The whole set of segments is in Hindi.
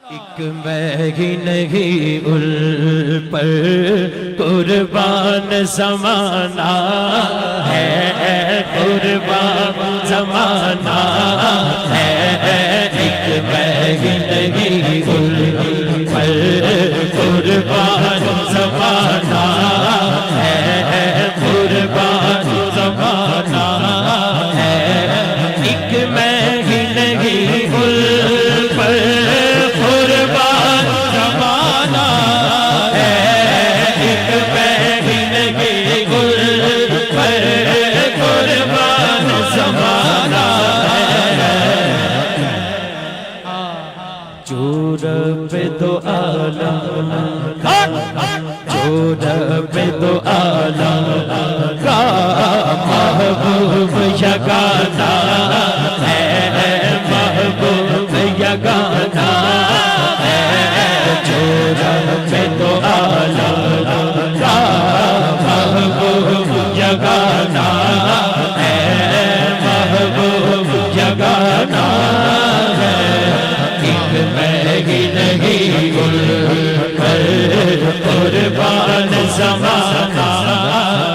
एक मैं ही नहीं उल पर कुर्बान ज़माना है, कुर्बान ज़माना है। एक मैं ही नहीं उल पर कुर्बान ज़माना है, कुर्बान ज़माना है। एक मैं ही नहीं उल पर पे दो आलम जोर पे दो आलम का महबूब यगाना है, महबूब यगाना है। जोर पे दो आलम का महबूब यगाना है, महबूब यगाना है। एक मैं ही नहीं उल पर कुर्बान ज़माना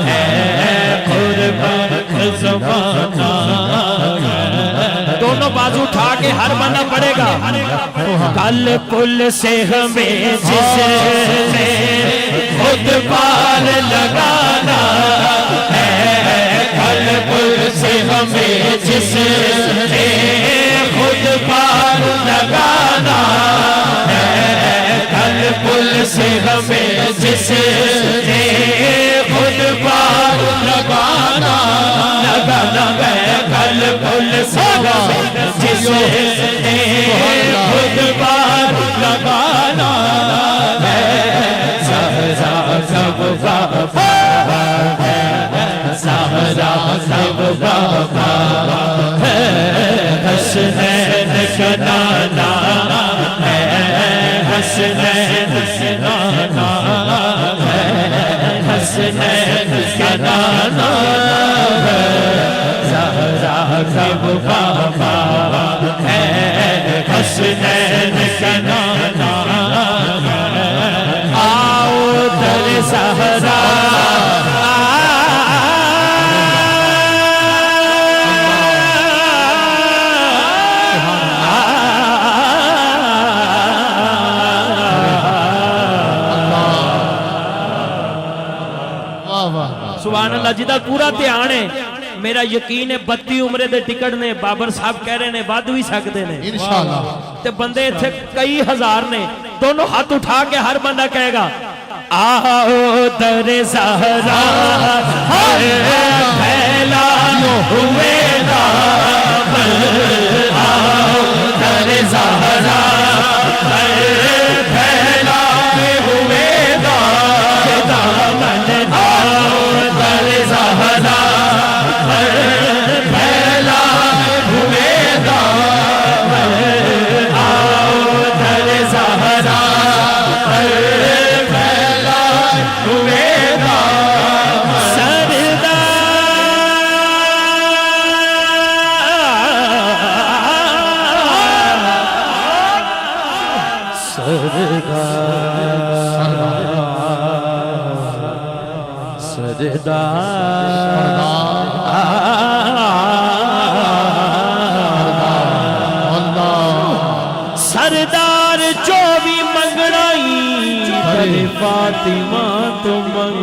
है, कुर्बान ज़माना है। दोनों बाजू उठा के हर बना पड़ेगा। कल पुल से हमें जिसने खुद पार लगाना है, कल पुल से हमें जिसने खुद पार लगाना है, कल पुल से हमें जिसने खुद पार लगाना लगाना है, कल पुल से हमें जिसने खुद पार लगाना है। सहरा सब बाबा है, सहरा सब बाबा है। हसनैन का नाना है, हसनैन का नाना है, हसनैन का नाना है। ज़हरा का बाबा है, हसनैन का नाना है। आओ दर ज़हरा सुभान अल्लाह। जिदा पूरा ध्यान है, मेरा यकीन है 32 उम्रे दे टिकट ने, बाबर साहब कह रहे ने वध भी सकते ने इंशाअल्लाह। ते बंदे इत्थे कई हजार ने। दोनों हाथ उठा के हर बंदा कहेगा आओ दर ज़हरा फैला हुए दाम, आओ दर ज़हरा फैला हुए दामन, आओ दर ज़हरा फैला हुए दामन, आओ दर ज़हरा फैला हुए दामन। सरदार जो भी मंगड़ाई फातिमा तो मंग,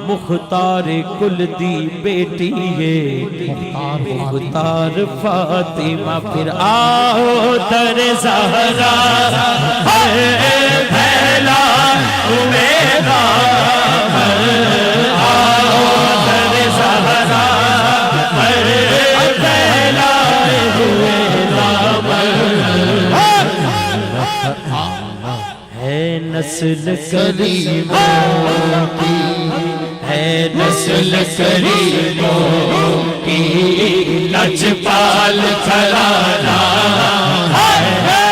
मुख्तार कुल दी बेटी है मुख्तार फातिमा। फिर आओ दर ज़हरा फैला हुए दामन, आओ दर ज़हरा फैला हुए दामन। है नस्ल करीमों की, है नस्ल करीमों की, लजपाल घराना है।